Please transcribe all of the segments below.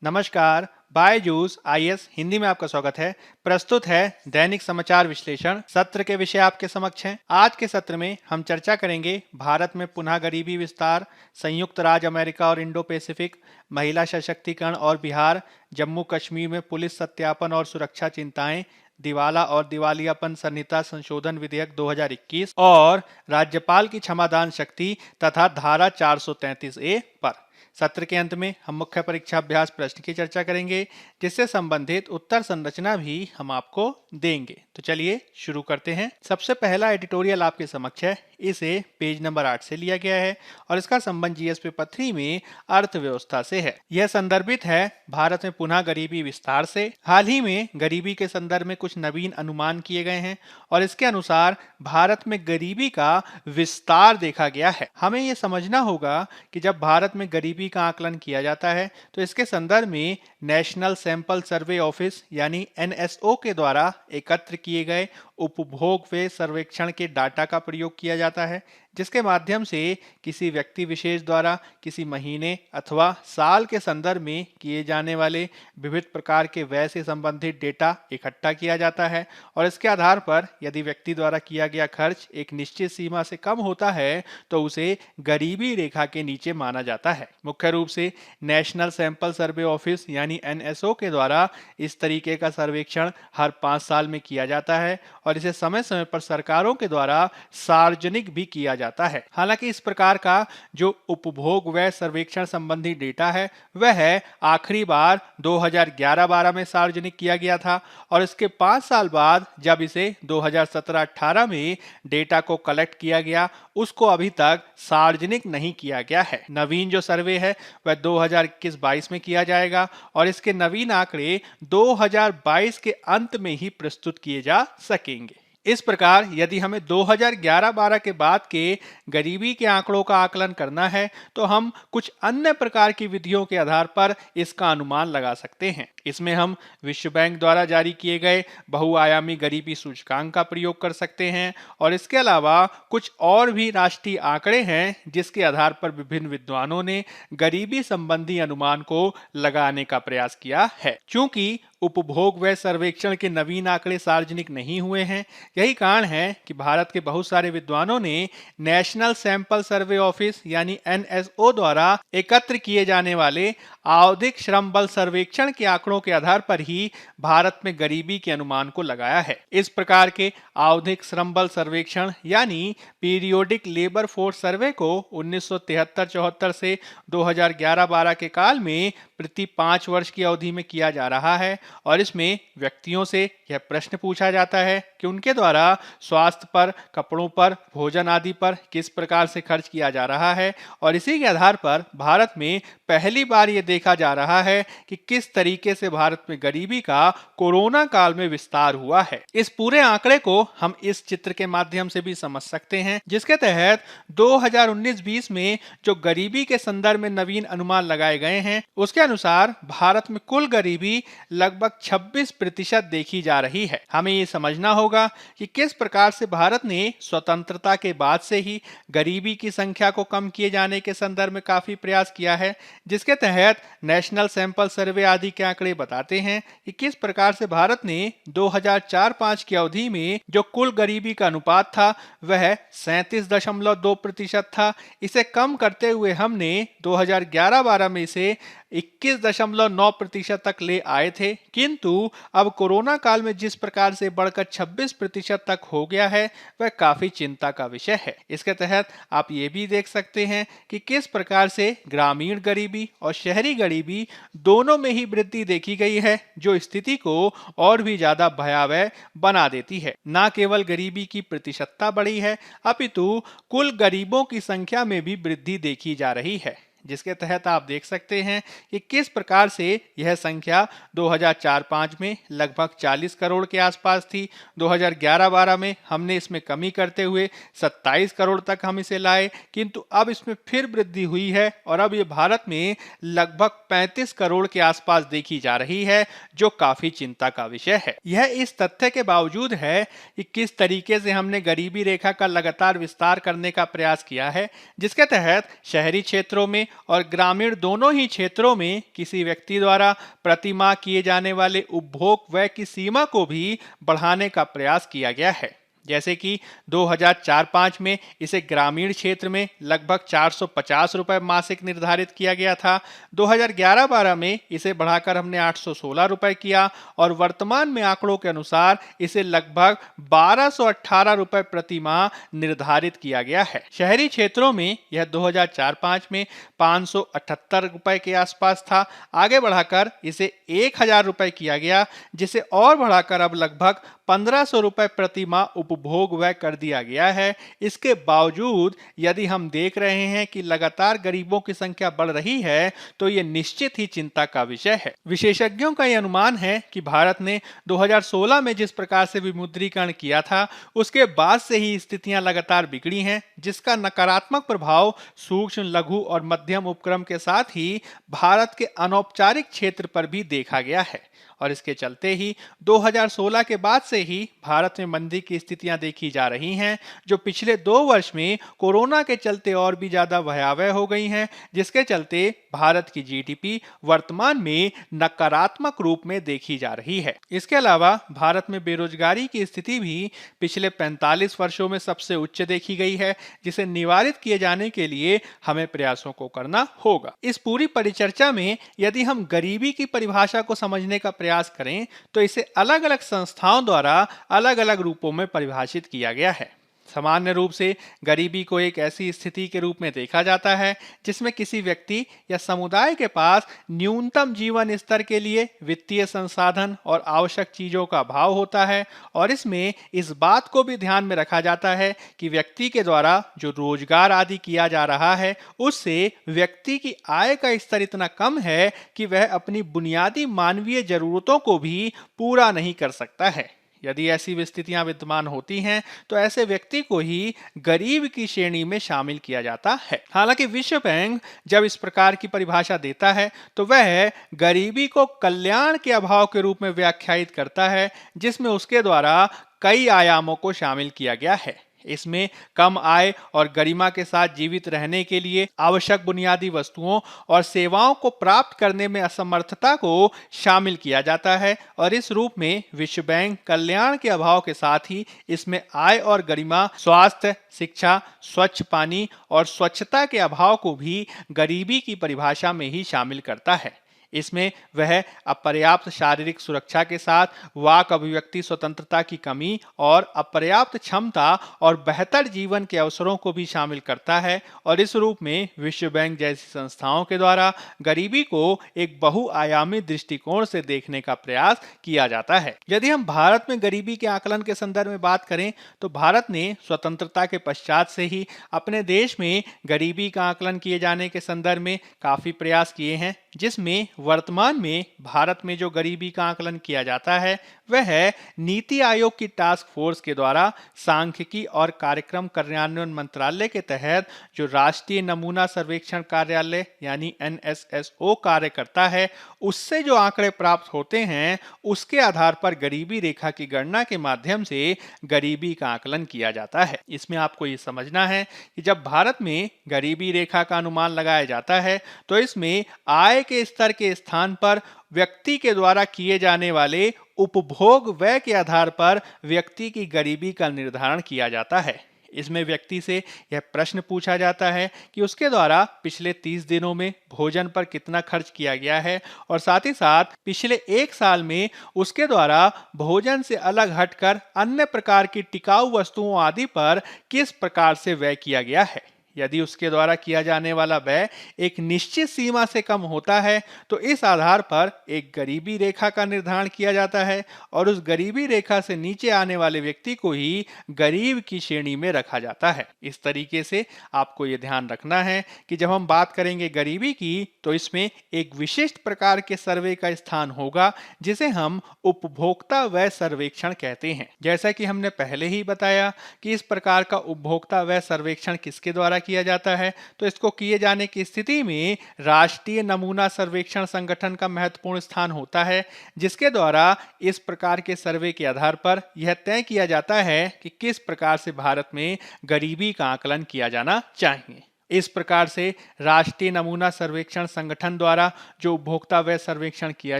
नमस्कार। बायजूस आईएएस हिंदी में आपका स्वागत है। प्रस्तुत है दैनिक समाचार विश्लेषण। सत्र के विषय आपके समक्ष हैं। आज के सत्र में हम चर्चा करेंगे भारत में पुनः गरीबी विस्तार, संयुक्त राज्य अमेरिका और इंडो पैसिफिक, महिला सशक्तिकरण और बिहार, जम्मू कश्मीर में पुलिस सत्यापन और सुरक्षा चिंताएं, दिवाला और दिवालियापन संहिता संशोधन विधेयक 2021 और राज्यपाल की क्षमादान शक्ति तथा धारा 433A पर। सत्र के अंत में हम मुख्य परीक्षा अभ्यास प्रश्न की चर्चा करेंगे, जिससे संबंधित उत्तर संरचना भी हम आपको देंगे। तो चलिए शुरू करते हैं। सबसे पहला एडिटोरियल आपके समक्ष है। इसे पेज नंबर 8 से लिया गया है और इसका संबंध जीएस पेपर 3 में अर्थव्यवस्था से है। यह संदर्भित है भारत में पुनः गरीबी विस्तार से। हाल ही में गरीबी के संदर्भ में कुछ नवीन अनुमान किए गए हैं और इसके अनुसार भारत में गरीबी का विस्तार देखा गया है। हमें यह समझना होगा कि जब भारत में गरीबी का आकलन किया जाता है तो इसके संदर्भ में नेशनल सैंपल सर्वे ऑफिस यानी एनएसओ के द्वारा एकत्र किए गए उपभोग व्यय सर्वेक्षण के डाटा का प्रयोग किया जाता है, जिसके माध्यम से किसी व्यक्ति विशेष द्वारा किसी महीने अथवा साल के संदर्भ में किए जाने वाले विविध प्रकार के व्यय से संबंधित डेटा इकट्ठा किया जाता है और इसके आधार पर यदि व्यक्ति द्वारा किया गया खर्च एक निश्चित सीमा से कम होता है तो उसे गरीबी रेखा के नीचे माना जाता है। मुख्य रूप से नेशनल सैंपल सर्वे ऑफिस यानी एनएसओ के द्वारा इस तरीके का सर्वेक्षण हर 5 साल में किया जाता है और इसे समय समय पर सरकारों के द्वारा सार्वजनिक भी किया जाता है। हालांकि इस प्रकार का जो उपभोग व्यय सर्वेक्षण संबंधी डेटा है वह आखिरी बार 2011-12 में सार्वजनिक किया गया था और इसके 5 साल बाद जब इसे 2017-18 में डेटा को कलेक्ट किया गया उसको अभी तक सार्वजनिक नहीं किया गया है। नवीन जो सर्वे है वह 2021-22 में किया जाएगा और इसके नवीन आंकड़े 2022 के अंत में ही प्रस्तुत किए जा सकेंगे। इस प्रकार यदि हमें 2011-12 के बाद के गरीबी के आंकड़ों का आकलन करना है तो हम कुछ अन्य प्रकार की विधियों के आधार पर इसका अनुमान लगा सकते हैं। इसमें हम विश्व बैंक द्वारा जारी किए गए बहुआयामी गरीबी सूचकांक का प्रयोग कर सकते हैं और इसके अलावा कुछ और भी राष्ट्रीय आंकड़े हैं जिसके आधार पर विभिन्न विद्वानों ने गरीबी संबंधी अनुमान को लगाने का प्रयास किया है। चूंकि उपभोग व्यय सर्वेक्षण के नवीन आंकड़े सार्वजनिक नहीं हुए हैं, यही कारण है कि भारत के बहुत सारे विद्वानों ने नेशनल सैंपल सर्वे ऑफिस यानी एनएसओ द्वारा एकत्र किए जाने वाले आवधिक श्रम बल सर्वेक्षण के आंकड़ों के आधार पर ही भारत में गरीबी के अनुमान को लगाया है। इस प्रकार के आवधिक श्रम बल सर्वेक्षण यानी पीरियोडिक लेबर फोर्स सर्वे को 1973-74 से 2011-12 के काल में प्रति 5 वर्ष की अवधि में किया जा रहा है और इसमें व्यक्तियों से यह प्रश्न पूछा जाता है कि उनके द्वारा स्वास्थ्य पर, कपड़ों पर, भोजन आदि पर किस प्रकार से खर्च किया जा रहा है और इसी के आधार पर भारत में पहली बार ये देखा जा रहा है कि किस तरीके से भारत में गरीबी का कोरोना काल में विस्तार हुआ है। इस पूरे आंकड़े को हम इस चित्र के माध्यम से भी समझ सकते हैं, जिसके तहत 2019-20 में जो गरीबी के संदर्भ में नवीन अनुमान लगाए गए हैं उसके अनुसार भारत में कुल गरीबी लगभग 26% देखी जा रही है। हमें ये समझना होगा कि किस प्रकार से भारत ने स्वतंत्रता के बाद से ही गरीबी की संख्या को कम किए जाने के संदर्भ में काफी प्रयास किया है, जिसके तहत नेशनल सैंपल सर्वे आदि के आंकड़े बताते हैं कि किस प्रकार से भारत ने 2004-5 की अवधि में जो कुल गरीबी का अनुपात था वह 37.2% था। इसे कम करते हुए हमने 2011-12 में इसे 21.9% तक ले आए थे, किंतु अब कोरोना काल में जिस प्रकार से बढ़कर 26% तक हो गया है वह काफी चिंता का विषय है। इसके तहत आप ये भी देख सकते हैं कि किस प्रकार से ग्रामीण गरीबी और शहरी गरीबी दोनों में ही वृद्धि देखी गई है, जो स्थिति को और भी ज्यादा भयावह बना देती है। न केवल गरीबी की प्रतिशतता बढ़ी है अपितु कुल गरीबों की संख्या में भी वृद्धि देखी जा रही है, जिसके तहत आप देख सकते हैं कि किस प्रकार से यह संख्या 2004-5 में लगभग 40 करोड़ के आसपास थी। 2011-12 में हमने इसमें कमी करते हुए 27 करोड़ तक हम इसे लाए, किंतु अब इसमें फिर वृद्धि हुई है और अब ये भारत में लगभग 35 करोड़ के आसपास देखी जा रही है, जो काफी चिंता का विषय है। यह इस तथ्य के बावजूद है कि किस तरीके से हमने गरीबी रेखा का लगातार विस्तार करने का प्रयास किया है, जिसके तहत शहरी क्षेत्रों में और ग्रामीण दोनों ही क्षेत्रों में किसी व्यक्ति द्वारा प्रति माह किए जाने वाले उपभोग व्यय की सीमा को भी बढ़ाने का प्रयास किया गया है। जैसे कि 2004-05 में इसे ग्रामीण क्षेत्र में लगभग 450 रुपए मासिक निर्धारित किया गया था। 2011-12 में इसे बढ़ाकर हमने 816 रुपए किया और वर्तमान में आंकड़ों के अनुसार इसे लगभग 1218 रुपए प्रति माह निर्धारित किया गया है। शहरी क्षेत्रों में यह 2004-05 में 578 रुपए के आसपास था। आगे बढ़ाकर इसे 1000 रुपए किया गया, जिसे और बढ़ाकर अब लगभग 1500 रुपए प्रति माह उपभोग व्यय कर दिया गया है। इसके बावजूद यदि हम देख रहे हैं कि लगातार गरीबों की संख्या बढ़ रही है, तो ये निश्चित ही चिंता का विषय है। विशेषज्ञों का यह अनुमान है कि भारत ने 2016 में जिस प्रकार से विमुद्रीकरण किया था, उसके बाद से ही स्थितियां लगातार बिगड़ी हैं, जिसका नकारात्मक प्रभाव सूक्ष्म, लघु और मध्यम उपक्रम के साथ ही भारत के अनौपचारिक क्षेत्र पर भी देखा गया है। और इसके चलते ही 2016 के बाद से ही भारत में मंदी की स्थितियां देखी जा रही हैं, जो पिछले 2 वर्ष में कोरोना के चलते और भी ज्यादा भयावह हो गई हैं, जिसके चलते भारत की जीडीपी वर्तमान में नकारात्मक रूप में देखी जा रही है। इसके अलावा भारत में बेरोजगारी की स्थिति भी पिछले 45 वर्षों में सबसे उच्च देखी गई है, जिसे निवारित किए जाने के लिए हमें प्रयासों को करना होगा। इस पूरी परिचर्चा में यदि हम गरीबी की परिभाषा को समझने का प्रयास करें, तो इसे अलग अलग संस्थाओं द्वारा अलग अलग रूपों में परिभाषित किया गया है। सामान्य रूप से गरीबी को एक ऐसी स्थिति के रूप में देखा जाता है जिसमें किसी व्यक्ति या समुदाय के पास न्यूनतम जीवन स्तर के लिए वित्तीय संसाधन और आवश्यक चीजों का अभाव होता है, और इसमें इस बात को भी ध्यान में रखा जाता है कि व्यक्ति के द्वारा जो रोजगार आदि किया जा रहा है, उससे व्यक्ति की आय का स्तर इतना कम है कि वह अपनी बुनियादी मानवीय जरूरतों को भी पूरा नहीं कर सकता है। यदि ऐसी स्थितियां विद्यमान होती हैं, तो ऐसे व्यक्ति को ही गरीब की श्रेणी में शामिल किया जाता है। हालांकि विश्व बैंक जब इस प्रकार की परिभाषा देता है, तो वह गरीबी को कल्याण के अभाव के रूप में व्याख्यायित करता है, जिसमें उसके द्वारा कई आयामों को शामिल किया गया है। इसमें कम आय और गरिमा के साथ जीवित रहने के लिए आवश्यक बुनियादी वस्तुओं और सेवाओं को प्राप्त करने में असमर्थता को शामिल किया जाता है, और इस रूप में विश्व बैंक कल्याण के अभाव के साथ ही इसमें आय और गरिमा, स्वास्थ्य, शिक्षा, स्वच्छ पानी और स्वच्छता के अभाव को भी गरीबी की परिभाषा में ही शामिल करता है। इसमें वह अपर्याप्त शारीरिक सुरक्षा के साथ वाक अभिव्यक्ति स्वतंत्रता की कमी और अपर्याप्त क्षमता और बेहतर जीवन के अवसरों को भी शामिल करता है, और इस रूप में विश्व बैंक जैसी संस्थाओं के द्वारा गरीबी को एक बहुआयामी दृष्टिकोण से देखने का प्रयास किया जाता है। यदि हम भारत में गरीबी के आकलन के संदर्भ में बात करें, तो भारत ने स्वतंत्रता के पश्चात से ही अपने देश में गरीबी का आकलन किए जाने के संदर्भ में काफी प्रयास किए हैं, जिसमें वर्तमान में भारत में जो गरीबी का आकलन किया जाता है, वह नीति आयोग की टास्क फोर्स के द्वारा सांख्यिकी और कार्यक्रम कार्यान्वयन मंत्रालय के तहत जो राष्ट्रीय नमूना सर्वेक्षण कार्यालय यानी NSSO कार्य करता है, उससे जो आंकड़े प्राप्त होते हैं, उसके आधार पर गरीबी रेखा की गणना के माध्यम से गरीबी का आकलन किया जाता है। इसमें आपको ये समझना है कि जब भारत में गरीबी रेखा का अनुमान लगाया जाता है, तो इसमें आय के स्तर के स्थान पर व्यक्ति के द्वारा किए जाने वाले उपभोग व्यय के आधार पर व्यक्ति की गरीबी का निर्धारण किया जाता है। इसमें व्यक्ति से यह प्रश्न पूछा जाता है कि उसके द्वारा पिछले 30 दिनों में भोजन पर कितना खर्च किया गया है, और साथ ही साथ पिछले 1 साल में उसके द्वारा भोजन से अलग हटकर अन्य प्रकार की टिकाऊ वस्तुओं आदि पर किस प्रकार से व्यय किया गया है। यदि उसके द्वारा किया जाने वाला व्यय एक निश्चित सीमा से कम होता है, तो इस आधार पर एक गरीबी रेखा का निर्धारण किया जाता है, और उस गरीबी रेखा से नीचे आने वाले व्यक्ति को ही गरीब की श्रेणी में रखा जाता है। इस तरीके से आपको ये ध्यान रखना है कि जब हम बात करेंगे गरीबी की, तो इसमें एक विशिष्ट प्रकार के सर्वे का स्थान होगा, जिसे हम उपभोक्ता व्यय सर्वेक्षण कहते हैं। जैसा कि हमने पहले ही बताया कि इस प्रकार का उपभोक्ता व्यय सर्वेक्षण किसके द्वारा किया जाता है, तो इसको किए जाने की स्थिति में राष्ट्रीय नमूना सर्वेक्षण संगठन का महत्वपूर्ण स्थान होता है, जिसके द्वारा इस प्रकार के सर्वे के आधार पर यह तय किया जाता है कि किस प्रकार से भारत में गरीबी का आकलन किया जाना चाहिए। इस प्रकार से राष्ट्रीय नमूना सर्वेक्षण संगठन द्वारा जो उपभोक्ता व्यय सर्वेक्षण किया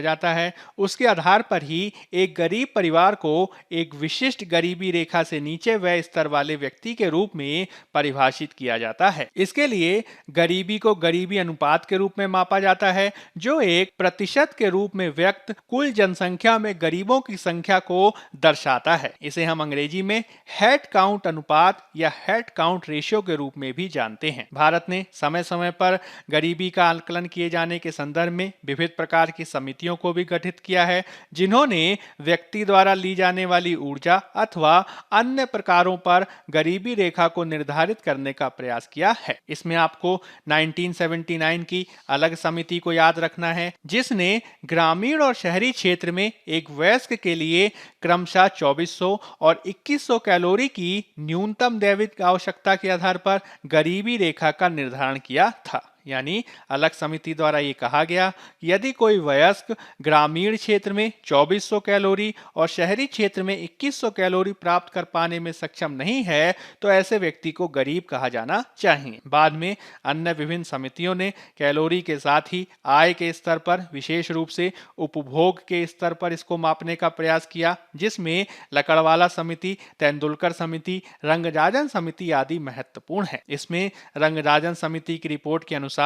जाता है, उसके आधार पर ही एक गरीब परिवार को एक विशिष्ट गरीबी रेखा से नीचे व्यय स्तर वाले व्यक्ति के रूप में परिभाषित किया जाता है। इसके लिए गरीबी को गरीबी अनुपात के रूप में मापा जाता है, जो एक प्रतिशत के रूप में व्यक्त कुल जनसंख्या में गरीबों की संख्या को दर्शाता है। इसे हम अंग्रेजी में हेड काउंट अनुपात या हेड काउंट रेशियो के रूप में भी जानते हैं। भारत ने समय समय पर गरीबी का आकलन किए जाने के संदर्भ में विविध प्रकार की समितियों को भी गठित किया है, जिन्होंने व्यक्ति द्वारा ली जाने वाली ऊर्जा अथवा अन्य प्रकारों पर गरीबी रेखा को निर्धारित करने का प्रयास किया है। इसमें आपको 1979 की अलग समिति को याद रखना है, जिसने ग्रामीण और शहरी क्षेत्र में एक वयस्क के लिए क्रमशः 2400 और 2100 कैलोरी की न्यूनतम दैनिक आवश्यकता के आधार पर गरीबी रेखा का निर्धारण किया था। यानी अलग समिति द्वारा ये कहा गया कि यदि कोई वयस्क ग्रामीण क्षेत्र में 2400 कैलोरी और शहरी क्षेत्र में 2100 कैलोरी प्राप्त कर पाने में सक्षम नहीं है, तो ऐसे व्यक्ति को गरीब कहा जाना चाहिए। बाद में अन्य विभिन्न समितियों ने कैलोरी के साथ ही आय के स्तर पर, विशेष रूप से उपभोग के स्तर पर इसको मापने का प्रयास किया, जिसमें लकड़वाला समिति, तेंदुलकर समिति, रंगराजन समिति आदि महत्वपूर्ण है। इसमें रंगराजन समिति की रिपोर्ट के अनुसार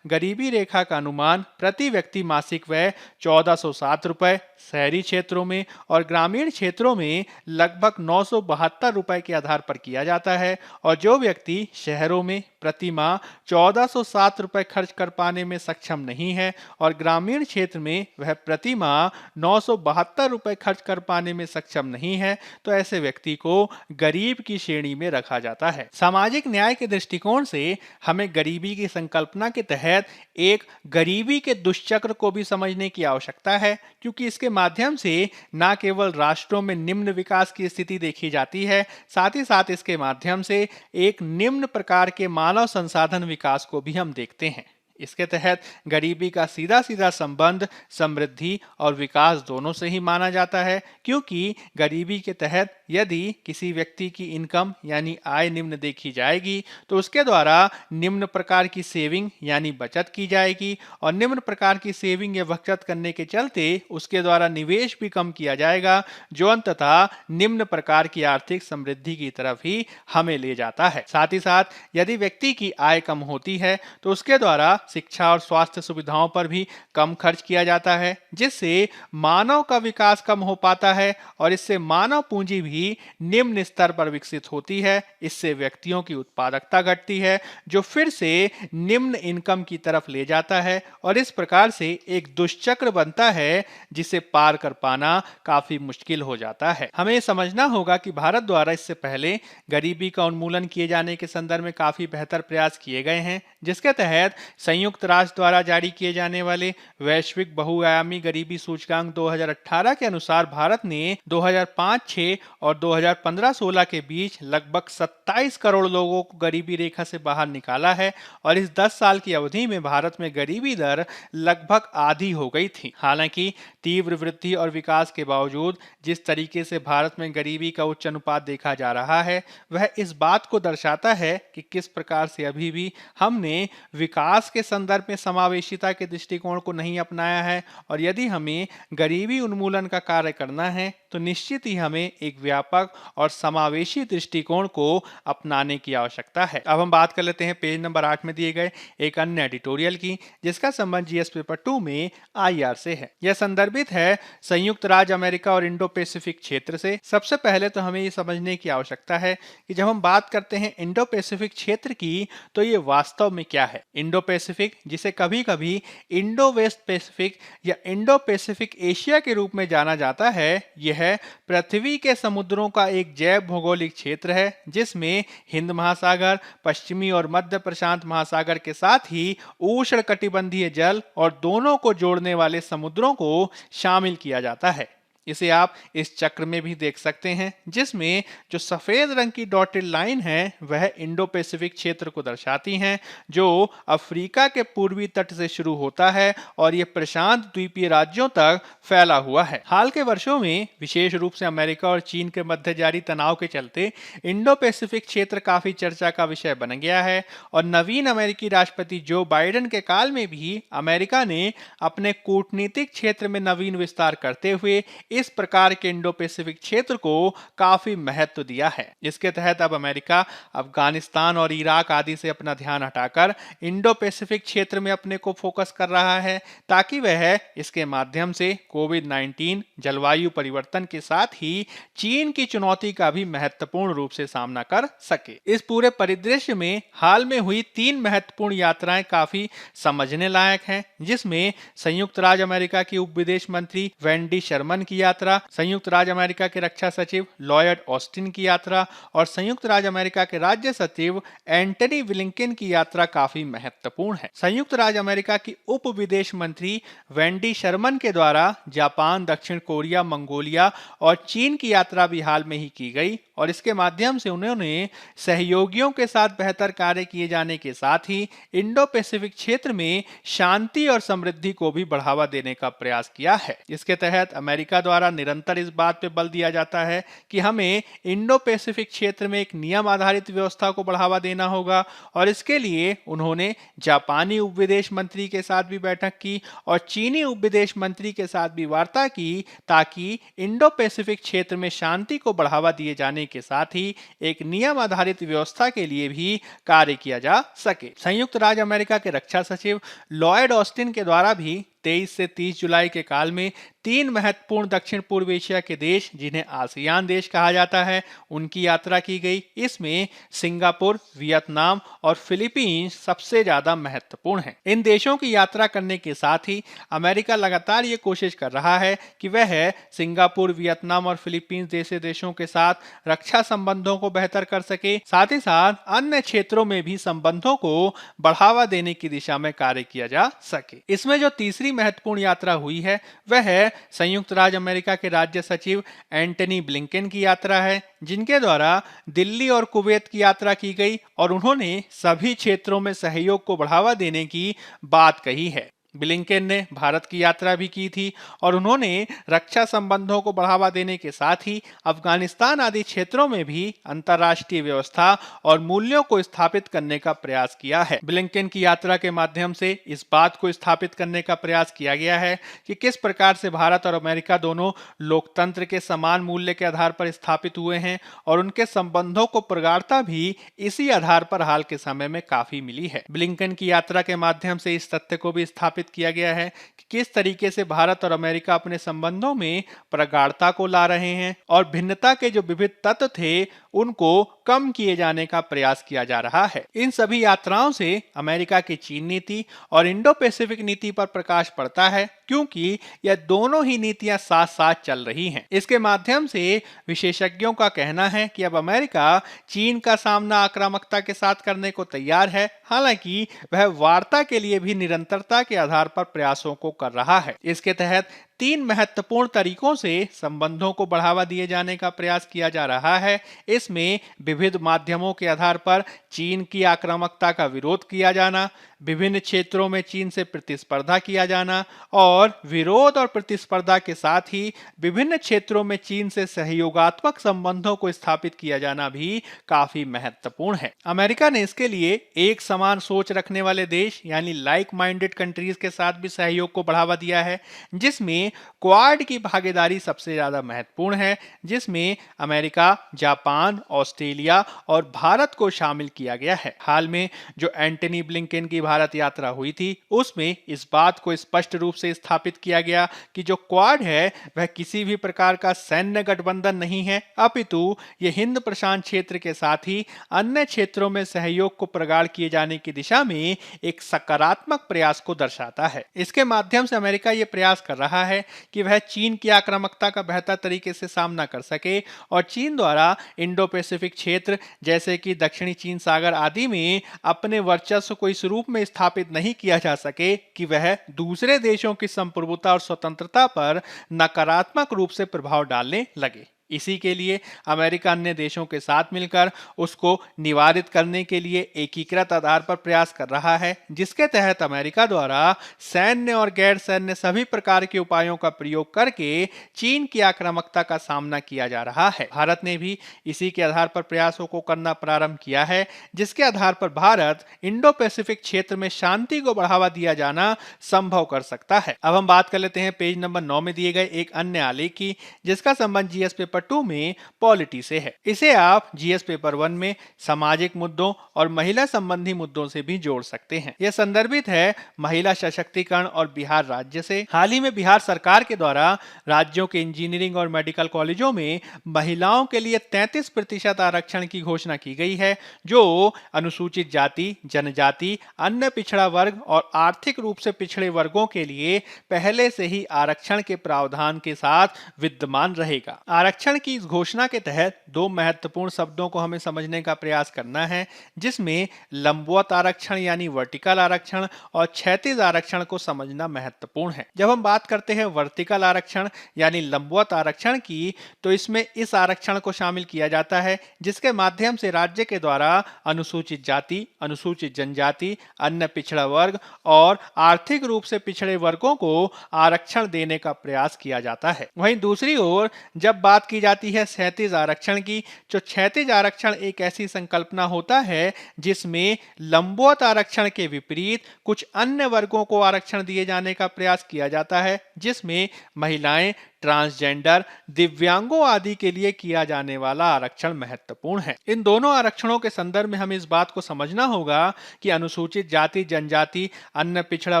गरीबी रेखा का अनुमान प्रति व्यक्ति मासिक व्यय 1407 रुपए शहरी क्षेत्रों में और ग्रामीण क्षेत्रों में लगभग 972 रुपए के आधार पर किया जाता है, और जो व्यक्ति शहरों में प्रति माह 1407 रुपए खर्च कर पाने में सक्षम नहीं है और ग्रामीण क्षेत्र में वह प्रति माह 972 रुपए खर्च कर पाने में सक्षम नहीं है, तो ऐसे व्यक्ति को गरीब की श्रेणी में रखा जाता है। सामाजिक न्याय के दृष्टिकोण से हमें गरीबी की संकल्पना के तहत एक गरीबी के दुष्चक्र को भी समझने की आवश्यकता है, क्योंकि इसके माध्यम से न केवल राष्ट्रों में निम्न विकास की स्थिति देखी जाती है, साथ ही साथ इसके माध्यम से एक निम्न प्रकार के मानव संसाधन विकास को भी हम देखते हैं। इसके तहत गरीबी का सीधा सीधा संबंध समृद्धि और विकास दोनों से ही माना जाता है, क्योंकि गरीबी के तहत यदि किसी व्यक्ति की इनकम यानी आय निम्न देखी जाएगी, तो उसके द्वारा निम्न प्रकार की सेविंग यानी बचत की जाएगी, और निम्न प्रकार की सेविंग या बचत करने के चलते उसके द्वारा निवेश भी कम किया जाएगा, जो अंततः निम्न प्रकार की आर्थिक समृद्धि की तरफ ही हमें ले जाता है। साथ ही साथ यदि व्यक्ति की आय कम होती है, तो उसके द्वारा शिक्षा और स्वास्थ्य सुविधाओं पर भी कम खर्च किया जाता है, जिससे मानव का विकास कम हो पाता है और इससे मानव पूंजी भी निम्न स्तर पर विकसित होती है। इससे व्यक्तियों की उत्पादकता घटती है, जो फिर से निम्न इनकम की तरफ ले जाता है, और इस प्रकार से एक दुष्चक्र बनता है जिसे पार कर पाना काफी मुश्किल हो जाता है। हमें समझना होगा कि भारत द्वारा इससे पहले गरीबी का उन्मूलन किए जाने के संदर्भ में काफी बेहतर प्रयास किए गए हैं, जिसके तहत संयुक्त राष्ट्र द्वारा जारी किए जाने वाले वैश्विक बहुआयामी गरीबी सूचकांक 2018 के अनुसार भारत ने 2005-6 और 2015-16 के बीच लगभग 27 करोड़ लोगों को गरीबी रेखा से बाहर निकाला है, और इस 10 साल की अवधि में भारत में गरीबी दर लगभग आधी हो गई थी। हालांकि तीव्र वृद्धि और विकास के बावजूद जिस तरीके से भारत में गरीबी का उच्च अनुपात देखा जा रहा है, वह इस बात को दर्शाता है कि किस प्रकार से अभी भी हमने विकास के संदर्भ में समावेशिता के दृष्टिकोण को नहीं अपनाया है, और यदि हमें गरीबी उन्मूलन का कार्य करना है, तो निश्चित ही हमें एक व्यापक और समावेशी दृष्टिकोण को अपनाने की आवश्यकता है। अब हम बात कर लेते हैं पेज नंबर 8 में दिए गए एक अन्य एडिटोरियल की, जिसका संबंध जीएस पेपर 2 में आईआर से है। यह संदर्भित है संयुक्त राज्य अमेरिका और इंडो पैसिफिक क्षेत्र से। सबसे पहले तो हमें ये समझने की आवश्यकता है कि जब हम बात करते हैं इंडो पैसिफिक क्षेत्र की, तो ये वास्तव में क्या है। इंडो पैसिफिक, जिसे कभी कभी इंडो वेस्ट पैसिफिक या इंडो पैसिफिक एशिया के रूप में जाना जाता है, यह पृथ्वी के समुद्रों का एक जैव भौगोलिक क्षेत्र है, जिसमें हिंद महासागर, पश्चिमी और मध्य प्रशांत महासागर के साथ ही उष्णकटिबंधीय जल और दोनों को जोड़ने वाले समुद्रों को शामिल किया जाता है। इसे आप इस चक्र में भी देख सकते हैं, जिसमें जो सफेद रंग की डॉटेड लाइन है वह इंडो पैसिफिक क्षेत्र को दर्शाती हैं, जो अफ्रीका के पूर्वी तट से शुरू होता है और ये प्रशांत द्वीपीय राज्यों तक फैला हुआ है। हाल के वर्षों में विशेष रूप से अमेरिका और चीन के मध्य जारी तनाव के चलते इंडो पैसिफिक क्षेत्र काफी चर्चा का विषय बन गया है और नवीन अमेरिकी राष्ट्रपति जो बाइडेन के काल में भी अमेरिका ने अपने कूटनीतिक क्षेत्र में नवीन विस्तार करते हुए इस प्रकार के इंडो पैसिफिक क्षेत्र को काफी महत्व दिया है। इसके तहत अब अमेरिका अफगानिस्तान और इराक आदि से अपना ध्यान हटाकर इंडो पैसिफिक क्षेत्र में अपने को फोकस कर रहा है, ताकि वह इसके माध्यम से कोविड-19, जलवायु परिवर्तन के साथ ही चीन की चुनौती का भी महत्वपूर्ण रूप से सामना कर सके। इस पूरे परिदृश्य में हाल में हुई 3 महत्वपूर्ण यात्राएं काफी समझने लायक हैं, जिसमें संयुक्त राज्य अमेरिका की उप विदेश मंत्री वेंडी शर्मन की यात्रा, संयुक्त राज्य अमेरिका के रक्षा सचिव लॉयड ऑस्टिन की यात्रा और संयुक्त राज्य अमेरिका के राज्य सचिव एंटनी ब्लिंकन की यात्रा काफी महत्वपूर्ण है। संयुक्त राज्य अमेरिका की उप विदेश मंत्री वेंडी शर्मन के द्वारा जापान, दक्षिण कोरिया, मंगोलिया और चीन की यात्रा भी हाल में ही की गई और इसके माध्यम से उन्होंने सहयोगियों के साथ बेहतर कार्य किए जाने के साथ ही इंडो पैसिफिक क्षेत्र में शांति और समृद्धि को भी बढ़ावा देने का प्रयास किया है। इसके तहत अमेरिका द्वारा निरंतर इस बात पर बल दिया जाता है कि हमें इंडो पैसिफिक क्षेत्र में एक नियम आधारित व्यवस्था को बढ़ावा देना होगा और इसके लिए उन्होंने जापानी उप विदेश मंत्री के साथ भी बैठक की और चीनी उप विदेश मंत्री के साथ भी वार्ता की, ताकि इंडो पैसिफिक क्षेत्र में शांति को बढ़ावा दिए जाने के साथ ही एक नियम आधारित व्यवस्था के लिए भी कार्य किया जा सके। संयुक्त राज्य अमेरिका के रक्षा सचिव लॉयड ऑस्टिन के द्वारा भी 23 से 30 जुलाई के काल में 3 महत्वपूर्ण दक्षिण पूर्व एशिया के देश, जिन्हें आसियान देश कहा जाता है, उनकी यात्रा की गई। इसमें सिंगापुर, वियतनाम और फिलीपींस सबसे ज्यादा महत्वपूर्ण हैं। इन देशों की यात्रा करने के साथ ही अमेरिका लगातार ये कोशिश कर रहा है कि वह सिंगापुर, वियतनाम और फिलीपींस जैसे देशों के साथ रक्षा संबंधों को बेहतर कर सके, साथ ही साथ अन्य क्षेत्रों में भी संबंधों को बढ़ावा देने की दिशा में कार्य किया जा सके। इसमें जो तीसरी महत्वपूर्ण यात्रा हुई है वह संयुक्त राज्य अमेरिका के राज्य सचिव एंटनी ब्लिंकन की यात्रा है, जिनके द्वारा दिल्ली और कुवैत की यात्रा की गई और उन्होंने सभी क्षेत्रों में सहयोग को बढ़ावा देने की बात कही है। ब्लिंकन ने भारत की यात्रा भी की थी और उन्होंने रक्षा संबंधों को बढ़ावा देने के साथ ही अफगानिस्तान आदि क्षेत्रों में भी अंतर्राष्ट्रीय व्यवस्था और मूल्यों को स्थापित करने का प्रयास किया है। ब्लिंकन की यात्रा के माध्यम से इस बात को स्थापित करने का प्रयास किया गया है कि किस प्रकार से भारत और अमेरिका दोनों लोकतंत्र के समान मूल्य के आधार पर स्थापित हुए हैं और उनके संबंधों को प्रगाढ़ता भी इसी आधार पर हाल के समय में काफी मिली है। ब्लिंकन की यात्रा के माध्यम से इस तथ्य को भी स्थापित किया गया है कि किस तरीके से भारत और अमेरिका अपने संबंधों में प्रगाढ़ता को ला रहे हैं और भिन्नता के जो विविध तत्व थे उनको कम किए जाने का प्रयास किया जा रहा है। इन सभी यात्राओं से अमेरिका की चीन नीति और इंडो पैसिफिक नीति पर प्रकाश पड़ता है, क्योंकि यह दोनों ही नीतियां साथ साथ चल रही हैं। इसके माध्यम से विशेषज्ञों का कहना है कि अब अमेरिका चीन का सामना आक्रामकता के साथ करने को तैयार है, हालांकि वह वार्ता के लिए भी निरंतरता के आधार पर प्रयासों को कर रहा है। इसके तहत 3 महत्वपूर्ण तरीकों से संबंधों को बढ़ावा दिए जाने का प्रयास किया जा रहा है। इसमें विविध माध्यमों के आधार पर चीन की आक्रामकता का विरोध किया जाना, विभिन्न क्षेत्रों में चीन से प्रतिस्पर्धा किया जाना और विरोध और प्रतिस्पर्धा के साथ ही विभिन्न क्षेत्रों में चीन से सहयोगात्मक संबंधों को स्थापित किया जाना भी काफी महत्वपूर्ण है। अमेरिका ने इसके लिए एक समान सोच रखने वाले देश यानी लाइक माइंडेड कंट्रीज के साथ भी सहयोग को बढ़ावा दिया है, जिसमें क्वाड की भागीदारी सबसे ज्यादा महत्वपूर्ण है, जिसमें अमेरिका, जापान, ऑस्ट्रेलिया और भारत को शामिल किया गया है। हाल में जो एंटनी ब्लिंकन की भारत यात्रा हुई थी, उसमें इस बात को स्पष्ट रूप से स्थापित किया गया कि जो क्वाड है वह किसी भी प्रकार का सैन्य गठबंधन नहीं है, अपितु यह हिंद प्रशांत क्षेत्र के साथ ही अन्य क्षेत्रों में सहयोग को प्रगाढ़ किए जाने की दिशा में एक सकारात्मक प्रयास को दर्शाता है। इसके माध्यम से अमेरिका यह प्रयास कर रहा है कि वह चीन की आक्रामकता का बेहतर तरीके से सामना कर सके और चीन द्वारा इंडो पैसिफिक क्षेत्र जैसे कि दक्षिणी चीन सागर आदि में अपने वर्चस्व को इस रूप में में स्थापित नहीं किया जा सके कि वह दूसरे देशों की संप्रभुता और स्वतंत्रता पर नकारात्मक रूप से प्रभाव डालने लगे। इसी के लिए अमेरिका अन्य देशों के साथ मिलकर उसको निवारित करने के लिए एकीकृत आधार पर प्रयास कर रहा है, जिसके तहत अमेरिका द्वारा सैन्य और गैर सैन्य सभी प्रकार के उपायों का प्रयोग करके चीन की आक्रामकता का सामना किया जा रहा है। भारत ने भी इसी के आधार पर प्रयासों को करना प्रारंभ किया है, जिसके आधार पर भारत इंडो पैसिफिक क्षेत्र में शांति को बढ़ावा दिया जाना संभव कर सकता है। अब हम बात कर लेते हैं पेज नंबर 9 में दिए गए एक अन्य आलेख की, जिसका संबंध जीएस पेपर 2 में पॉलिटी से है। इसे आप जीएस पेपर 1 में सामाजिक मुद्दों और महिला संबंधी मुद्दों से भी जोड़ सकते हैं। यह संदर्भित है महिला सशक्तिकरण और बिहार राज्य से। हाल ही में बिहार सरकार के द्वारा राज्यों के इंजीनियरिंग और मेडिकल कॉलेजों में महिलाओं के लिए 33% आरक्षण की घोषणा की गई है, जो अनुसूचित जाति, जनजाति, अन्य पिछड़ा वर्ग और आर्थिक रूप से पिछड़े वर्गों के लिए पहले से ही आरक्षण के प्रावधान के साथ विद्यमान रहेगा। आरक्षण की इस घोषणा के तहत दो महत्वपूर्ण शब्दों को हमें समझने का प्रयास करना है, जिसमें लंबवत आरक्षण यानी वर्टिकल आरक्षण और क्षैतिज आरक्षण को समझना महत्वपूर्ण है। जब हम बात करते हैं वर्टिकल आरक्षण यानी लंबवत आरक्षण की, तो इसमें इस आरक्षण को शामिल किया जाता है जिसके माध्यम से राज्य के द्वारा अनुसूचित जाति, अनुसूचित जनजाति, अन्य पिछड़ा वर्ग और आर्थिक रूप से पिछड़े वर्गों को आरक्षण देने का प्रयास किया जाता है। वहीं दूसरी ओर जब बात की जाती है क्षैतिज आरक्षण की, तो क्षैतिज आरक्षण एक ऐसी संकल्पना होता है जिसमें लंबवत आरक्षण के विपरीत कुछ अन्य वर्गों को आरक्षण दिए जाने का प्रयास किया जाता है, जिसमें महिलाएं, ट्रांसजेंडर, दिव्यांगों आदि के लिए किया जाने वाला आरक्षण महत्वपूर्ण है। इन दोनों आरक्षणों के संदर्भ में हमें इस बात को समझना होगा कि अनुसूचित जाति, जनजाति, अन्य पिछड़ा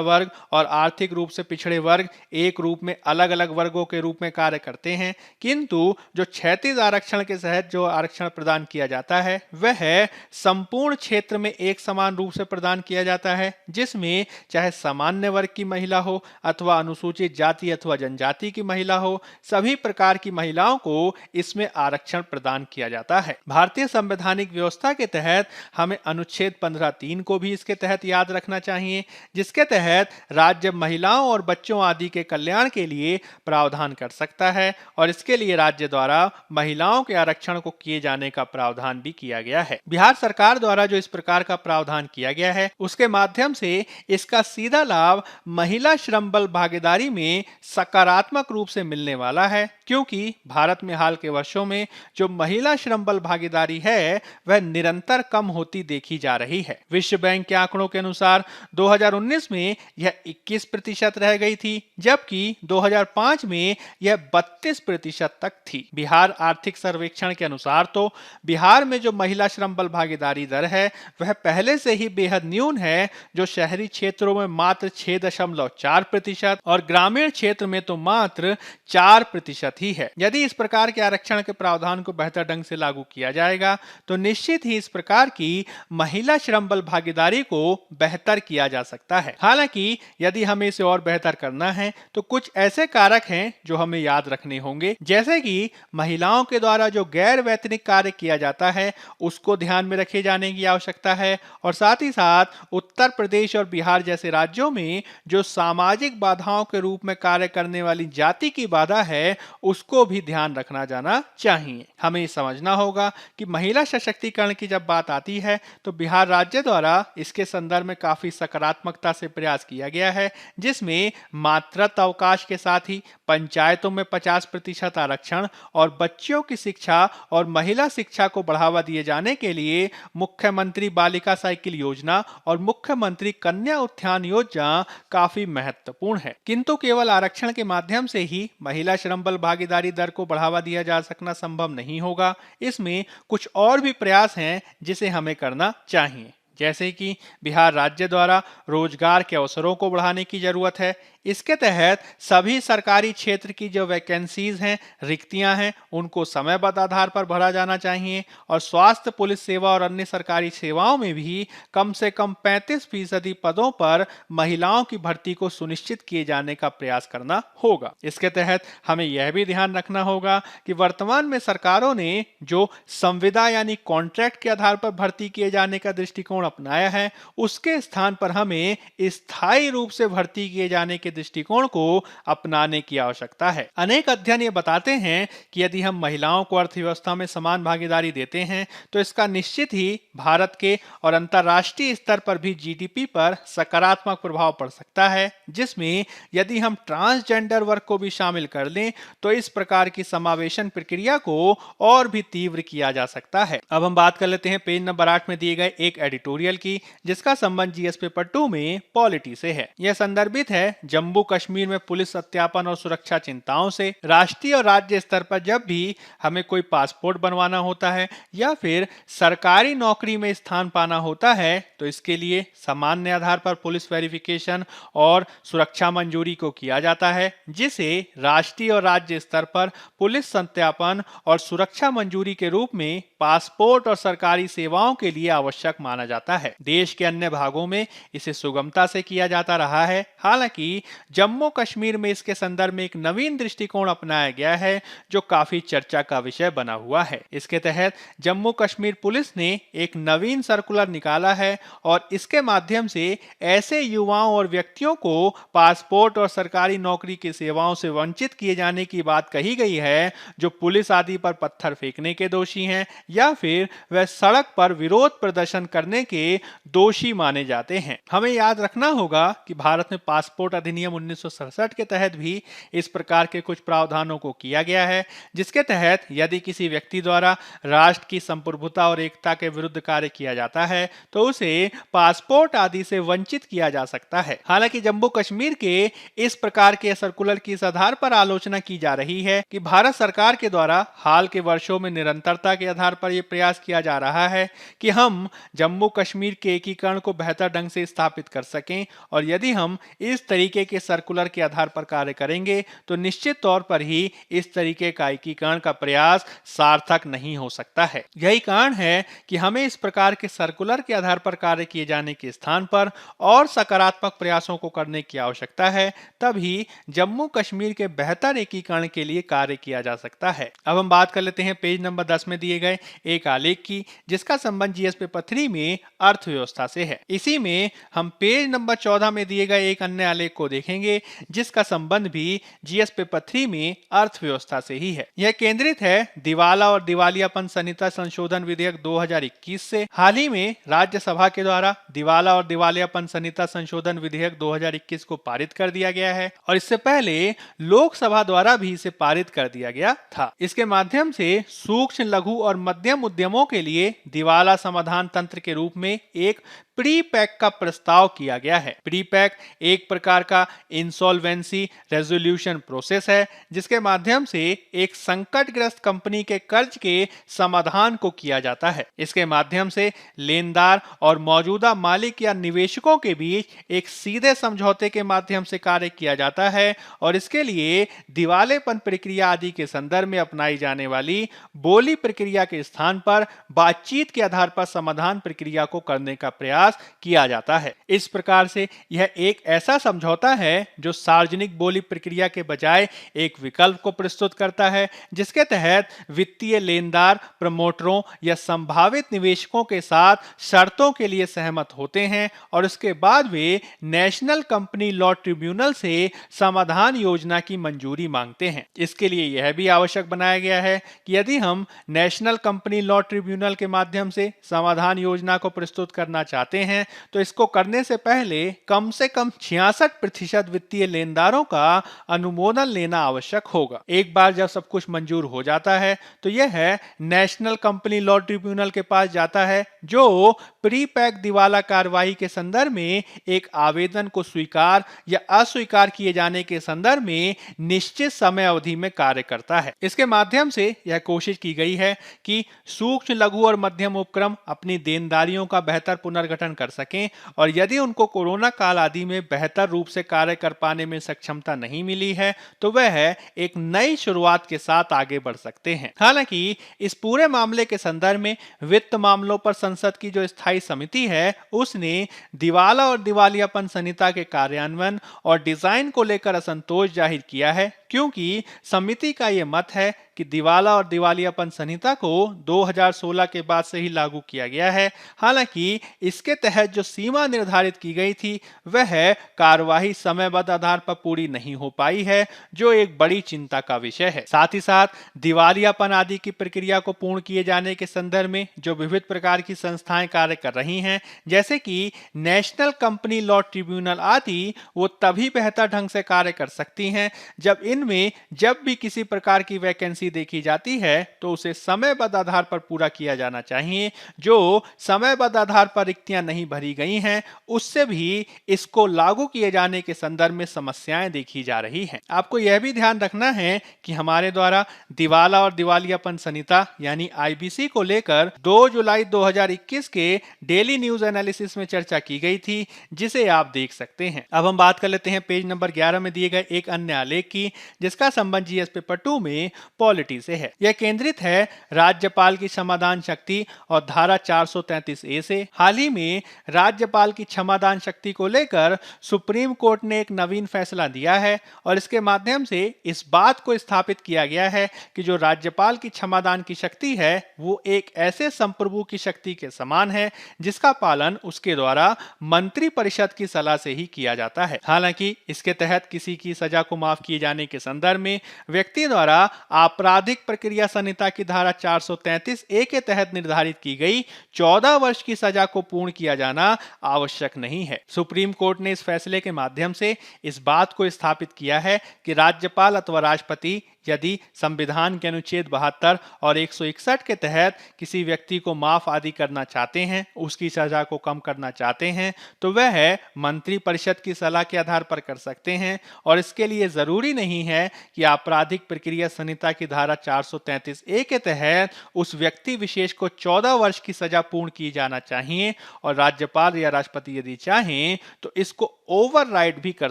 वर्ग और आर्थिक रूप से पिछड़े वर्ग एक रूप में अलग अलग वर्गों के रूप में कार्य करते हैं, किंतु जो क्षैतिज आरक्षण के तहत जो आरक्षण प्रदान किया जाता है वह संपूर्ण क्षेत्र में एक समान रूप से प्रदान किया जाता है, जिसमें चाहे सामान्य वर्ग की महिला हो अथवा अनुसूचित जाति अथवा जनजाति की महिला हो, सभी प्रकार की महिलाओं को इसमें आरक्षण प्रदान किया जाता है। भारतीय संवैधानिक व्यवस्था के तहत हमें अनुच्छेद 15(3) को भी इसके तहत याद रखना चाहिए, जिसके तहत राज्य महिलाओं और बच्चों आदि के कल्याण के लिए प्रावधान कर सकता है और इसके लिए राज्य द्वारा महिलाओं के आरक्षण को किए जाने का प्रावधान भी किया गया है। बिहार सरकार द्वारा जो इस प्रकार का प्रावधान किया गया है उसके माध्यम से इसका सीधा लाभ महिला श्रम बल भागीदारी में सकारात्मक रूप से मिलने वाला है, क्योंकि भारत में हाल के वर्षों में जो महिला श्रम बल भागीदारी है वह निरंतर कम होती देखी जा रही है। विश्व बैंक के आंकड़ों के अनुसार 2019 में यह 21% रह गई थी, जबकि 2005 में यह 32% तक थी। बिहार आर्थिक सर्वेक्षण के अनुसार तो बिहार में जो महिला श्रम बल भागीदारी दर है वह पहले से ही बेहद न्यून है, जो शहरी क्षेत्रों में मात्र 6.4% और ग्रामीण क्षेत्र में तो मात्र 4% ही है। यदि इस प्रकार के आरक्षण के प्रावधान को बेहतर ढंग से लागू किया जाएगा तो निश्चित ही इस प्रकार की महिला श्रम बल भागीदारी को बेहतर किया जा सकता है। हालांकि यदि हमें इसे और बेहतर करना है तो कुछ ऐसे कारक हैं जो हमें याद रखने होंगे, जैसे कि महिलाओं के द्वारा जो गैर वैतनिक कार्य किया जाता है उसको ध्यान में रखे जाने की आवश्यकता है, और साथ ही साथ उत्तर प्रदेश और बिहार जैसे राज्यों में जो सामाजिक बाधाओं के रूप में कार्य करने वाली जाति की बाधा है उसको भी ध्यान रखना जाना चाहिए। हमें समझना होगा कि महिला सशक्तिकरण की जब बात आती है तो बिहार राज्य द्वारा इसके संदर्भ में काफी सकारात्मकता से प्रयास किया गया है, जिसमें मातृत्व अवकाश के साथ ही पंचायतों में 50% आरक्षण और बच्चियों की शिक्षा और महिला शिक्षा को बढ़ावा दिए जाने के लिए मुख्यमंत्री बालिका साइकिल योजना और मुख्यमंत्री कन्या उत्थान योजना काफी महत्वपूर्ण है। किंतु केवल आरक्षण के माध्यम से ही महिला श्रम बल भागीदारी दर को बढ़ावा दिया जा सकना संभव नहीं होगा। इसमें कुछ और भी प्रयास हैं जिसे हमें करना चाहिए, जैसे कि बिहार राज्य द्वारा रोजगार के अवसरों को बढ़ाने की जरूरत है। इसके तहत सभी सरकारी क्षेत्र की जो वैकेंसीज हैं, रिक्तियां हैं, उनको समयबद्ध आधार पर भरा जाना चाहिए और स्वास्थ्य, पुलिस सेवा और अन्य सरकारी सेवाओं में भी कम से कम 35% पदों पर महिलाओं की भर्ती को सुनिश्चित किए जाने का प्रयास करना होगा। इसके तहत हमें यह भी ध्यान रखना होगा कि वर्तमान में सरकारों ने जो संविदा यानी कॉन्ट्रैक्ट के आधार पर भर्ती किए जाने का दृष्टिकोण अपनाया है उसके स्थान पर हमें स्थायी रूप से भर्ती किए जाने के दृष्टिकोण को अपनाने की आवश्यकता है। अनेक अध्ययन ये बताते हैं कि यदि हम महिलाओं को अर्थव्यवस्था में समान भागीदारी देते हैं तो इसका निश्चित ही भारत के और अंतर्राष्ट्रीय स्तर पर भी जीडीपी पर सकारात्मक प्रभाव पड़ सकता है, जिसमें यदि हम ट्रांसजेंडर वर्ग को भी शामिल कर लें तो इस प्रकार की समावेशन प्रक्रिया को और भी तीव्र किया जा सकता है। अब हम बात कर लेते हैं पेज नंबर 8 में दिए गए एक एडिटोरियल की, जिसका संबंध जीएस पेपर 2 में पॉलिटी से है। यह संदर्भित है जम्मू कश्मीर में पुलिस सत्यापन और सुरक्षा चिंताओं से। राष्ट्रीय और राज्य स्तर पर जब भी हमें कोई पासपोर्ट बनवाना होता है या फिर सरकारी नौकरी में स्थान पाना होता है तो इसके लिए सामान्य आधार पर पुलिस वेरिफिकेशन और सुरक्षा मंजूरी को किया जाता है, जिसे राष्ट्रीय और राज्य स्तर पर पुलिस सत्यापन और सुरक्षा मंजूरी के रूप में पासपोर्ट और सरकारी सेवाओं के लिए आवश्यक माना जाता है। देश के अन्य भागों में इसे सुगमता से किया जाता रहा है। हालांकि जम्मू कश्मीर में इसके संदर्भ में एक नवीन दृष्टिकोण अपनाया गया है जो काफी चर्चा का विषय बना हुआ है। इसके तहत जम्मू कश्मीर पुलिस ने एक नवीन सर्कुलर निकाला है और इसके माध्यम से ऐसे युवाओं और व्यक्तियों को पासपोर्ट और सरकारी नौकरी की सेवाओं से वंचित किए जाने की बात कही गई है जो पुलिस आदि पर पत्थर फेंकने के दोषी हैं या फिर वह सड़क पर विरोध प्रदर्शन करने के दोषी माने जाते हैं। हमें याद रखना होगा कि भारत में पासपोर्ट अधिनियम 1967 के तहत भी इस प्रकार के कुछ प्रावधानों को किया गया है, जिसके तहत यदि किसी व्यक्ति द्वारा राष्ट्र की संप्रभुता और एकता के विरुद्ध कार्य किया जाता है तो उसे पासपोर्ट आदि से वंचित किया जा सकता है। हालांकि जम्मू कश्मीर के इस प्रकार के सर्कुलर की इस आधार पर आलोचना की जा रही है कि भारत सरकार के द्वारा हाल के वर्षों में निरंतरता के आधार पर यह प्रयास किया जा रहा है कि हम जम्मू कश्मीर के एकीकरण को बेहतर ढंग से स्थापित कर सकें, और यदि हम इस तरीके के सर्कुलर के आधार पर कार्य करेंगे तो निश्चित तौर पर ही इस तरीके का एकीकरण का प्रयास सार्थक नहीं हो सकता है। यही कारण है कि हमें इस प्रकार के सर्कुलर के आधार पर कार्य किए जाने के स्थान पर और सकारात्मक प्रयासों को करने की आवश्यकता है, तभी जम्मू कश्मीर के बेहतर एकीकरण के लिए कार्य किया जा सकता है। अब हम बात कर लेते हैं पेज नंबर 10 में दिए गए एक आलेख की, जिसका संबंध जीएस पेपर 3 में अर्थव्यवस्था से है। इसी में हम पेज नंबर 14 में दिए गए एक अन्य आलेख को देखेंगे जिसका संबंध भी जीएस पेपर 3 में अर्थव्यवस्था से ही है। यह केंद्रित है दिवाला और दिवालियापन संहिता संशोधन विधेयक 2021 से। हाल ही में राज्यसभा के द्वारा दिवाला और दिवालियापन संहिता संशोधन विधेयक 2021 को पारित कर दिया गया है और इससे पहले लोकसभा द्वारा भी इसे पारित कर दिया गया था। इसके माध्यम से सूक्ष्म, लघु और मध्यम उद्यमों के लिए दिवाला समाधान तंत्र के रूप में एक प्री पैक का प्रस्ताव किया गया है। प्री पैक एक प्रकार का इंसॉल्वेंसी रेजोल्यूशन प्रोसेस है जिसके माध्यम से एक संकटग्रस्त कंपनी के कर्ज के समाधान को किया जाता है। इसके माध्यम से लेनदार और मौजूदा मालिक या निवेशकों के बीच एक सीधे समझौते के माध्यम से कार्य किया जाता है और इसके लिए दिवालेपन प्रक्रिया आदि के संदर्भ में अपनाई जाने वाली बोली प्रक्रिया के स्थान पर बातचीत के आधार पर समाधान प्रक्रिया को करने का प्रयास किया जाता है। इस प्रकार से यह एक ऐसा समझौता है जो सार्वजनिक बोली प्रक्रिया के बजाय एक विकल्प को प्रस्तुत करता है जिसके तहत वित्तीय लेनदार प्रमोटरों या संभावित निवेशकों के साथ शर्तों के लिए सहमत होते हैं और उसके बाद वे नेशनल कंपनी लॉ ट्रिब्यूनल से समाधान योजना की मंजूरी मांगते हैं। इसके लिए यह भी आवश्यक बनाया गया है कि यदि हम नेशनल कंपनी लॉ ट्रिब्यूनल के माध्यम से समाधान योजना को प्रस्तुत करना चाहते हैं तो इसको करने से पहले कम से कम 66% वित्तीय लेनदारों का अनुमोदन लेना आवश्यक होगा। एक बार जब सब कुछ मंजूर हो जाता है तो यह नेशनल कंपनी लॉ ट्रिब्यूनल के पास जाता है जो प्री पैक दिवाला कार्रवाई के संदर्भ में एक आवेदन को स्वीकार या अस्वीकार किए जाने के संदर्भ में निश्चित समय अवधि में कार्य करता है। इसके माध्यम से यह कोशिश की गई है कि सूक्ष्म, लघु और मध्यम उपक्रम अपनी देनदारियों का बेहतर पुनर्गठन कर सकें और यदि उनको कोरोना काल आदि में बेहतर रूप से कार्य कर पाने में सक्षमता नहीं मिली है तो वह एक नई शुरुआत के साथ आगे बढ़ सकते हैं। हालांकि इस पूरे मामले के संदर्भ में वित्त मामलों पर संसद की जो स्थायी समिति है उसने दिवाला और दिवालियापन संहिता के कार्यान्वयन और डिजाइन को लेकर असंतोष जाहिर किया है क्योंकि समिति का ये मत है कि दिवाला और दिवालियापन संहिता को 2016 के बाद से ही लागू किया गया है। हालांकि इसके तहत जो सीमा निर्धारित की गई थी वह कार्यवाही समयबद्ध आधार पर पूरी नहीं हो पाई है, जो एक बड़ी चिंता का विषय है। साथ ही साथ दिवालियापन आदि की प्रक्रिया को पूर्ण किए जाने के संदर्भ में जो विविध प्रकार की संस्थाएं कार्य कर रही हैं, जैसे कि नेशनल कंपनी लॉ ट्रिब्यूनल आदि, वो तभी बेहतर ढंग से कार्य कर सकती हैं जब भी किसी प्रकार की वैकेंसी देखी जाती है तो उसे समयबद्ध आधार पर पूरा किया जाना चाहिए। जो समयबद्ध आधार पर रिक्तियां नहीं भरी गई हैं, उससे भी इसको लागू किए जाने के संदर्भ में समस्याएं देखी जा रही हैं। आपको यह भी ध्यान रखना है कि हमारे द्वारा दिवाला और दिवालियापन संहिता यानी आईबीसी को लेकर 2 जुलाई 2021 के डेली न्यूज एनालिसिस में चर्चा की गई थी, जिसे आप देख सकते हैं। अब हम बात कर लेते हैं पेज नंबर 11 में दिए गए एक अन्य आलेख की, जिसका संबंध जीएस पेपर 2 में पॉलिटी से है। यह केंद्रित है राज्यपाल की क्षमादान शक्ति और धारा 433A से। हाल ही में राज्यपाल की क्षमादान शक्ति को लेकर सुप्रीम कोर्ट ने एक नवीन फैसला दिया है और इसके माध्यम से इस बात को स्थापित किया गया है कि जो राज्यपाल की क्षमादान की शक्ति है वो एक ऐसे संप्रभु की शक्ति के समान है जिसका पालन उसके द्वारा मंत्री परिषद की सलाह से ही किया जाता है। हालांकि इसके तहत किसी की सजा को माफ किए जाने के संदर्भ में व्यक्ति द्वारा आपराधिक प्रक्रिया संहिता की धारा 433A के तहत निर्धारित की गई 14 वर्ष की सजा को पूर्ण किया जाना आवश्यक नहीं है। सुप्रीम कोर्ट ने इस फैसले के माध्यम से इस बात को स्थापित किया है कि राज्यपाल अथवा राष्ट्रपति यदि संविधान के अनुच्छेद 72 और 161 के तहत किसी व्यक्ति को माफ आदि करना चाहते हैं, उसकी सजा को कम करना चाहते हैं, तो वह मंत्री परिषद की सलाह के आधार पर कर सकते हैं और इसके लिए जरूरी नहीं है कि आपराधिक प्रक्रिया संहिता की धारा 433A के तहत उस व्यक्ति विशेष को 14 वर्ष की सजा पूर्ण की जाना चाहिए और राज्यपाल या राष्ट्रपति यदि चाहें तो इसको ओवरराइड भी कर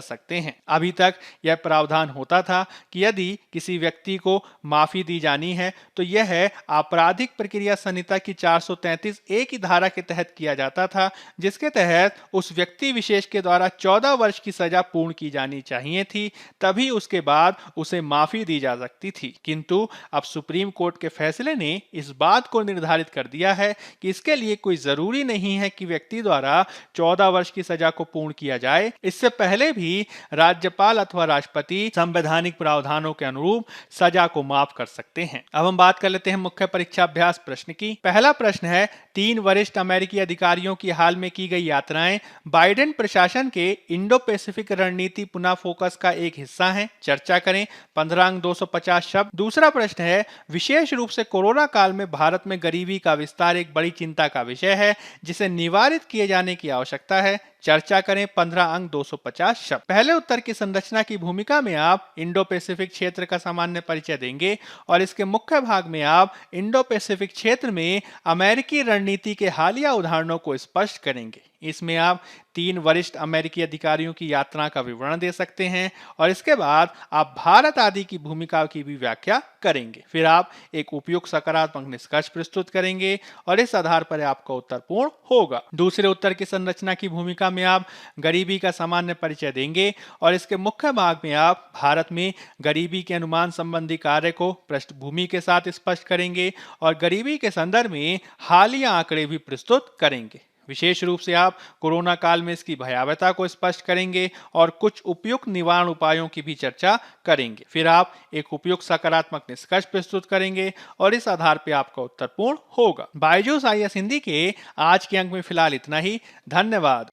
सकते हैं। अभी तक यह प्रावधान होता था कि यदि किसी व्यक्ति को माफी दी जानी है तो यह आपराधिक प्रक्रिया संहिता की 433A की धारा के तहत किया जाता था, जिसके तहत उस व्यक्ति विशेष के द्वारा 14 वर्ष की सजा पूर्ण की जानी चाहिए थी, तभी उसके बाद उसे माफी दी जा सकती थी। किंतु अब सुप्रीम कोर्ट के फैसले ने इस बात को निर्धारित कर दिया है कि इसके लिए कोई जरूरी नहीं है कि व्यक्ति द्वारा 14 वर्ष की सजा को पूर्ण किया जाए। इससे पहले भी राज्यपाल अथवा राष्ट्रपति संवैधानिक प्रावधानों के अनुरूप सजा को माफ कर सकते हैं। अब हम बात कर लेते हैं मुख्य परीक्षा अभ्यास प्रश्न की। पहला प्रश्न है, 3 वरिष्ठ अमेरिकी अधिकारियों की हाल में की गई यात्राएं बाइडेन प्रशासन के इंडो पैसिफिक रणनीति पुनः फोकस का एक हिस्सा हैं, चर्चा करें। 15 अंक 250 शब्द। दूसरा प्रश्न है, विशेष रूप से कोरोना काल में भारत में गरीबी का विस्तार एक बड़ी चिंता का विषय है जिसे निवारित किए जाने की आवश्यकता है, चर्चा करें। 15 अंक 250 शब्द। पहले उत्तर की संरचना की भूमिका में आप इंडो पैसिफिक क्षेत्र का सामान्य परिचय देंगे और इसके मुख्य भाग में आप इंडो पैसिफिक क्षेत्र में अमेरिकी रणनीति के हालिया उदाहरणों को स्पष्ट करेंगे। इसमें आप 3 वरिष्ठ अमेरिकी अधिकारियों की यात्रा का विवरण दे सकते हैं और इसके बाद आप भारत आदि की भूमिका की भी व्याख्या करेंगे। फिर आप एक उपयुक्त सकारात्मक निष्कर्ष प्रस्तुत करेंगे और इस आधार पर आपका उत्तर पूर्ण होगा। दूसरे उत्तर की संरचना की भूमिका में आप गरीबी का सामान्य परिचय देंगे और इसके मुख्य भाग में आप भारत में गरीबी के अनुमान संबंधी कार्य को पृष्ठभूमि के साथ स्पष्ट करेंगे और गरीबी के संदर्भ में हालिया आंकड़े भी प्रस्तुत करेंगे। विशेष रूप से आप कोरोना काल में इसकी भयावहता को स्पष्ट करेंगे और कुछ उपयुक्त निवारण उपायों की भी चर्चा करेंगे। फिर आप एक उपयुक्त सकारात्मक निष्कर्ष प्रस्तुत करेंगे और इस आधार पर आपका उत्तर पूर्ण होगा। बायजूस आईएएस हिंदी के आज के अंक में फिलहाल इतना ही। धन्यवाद।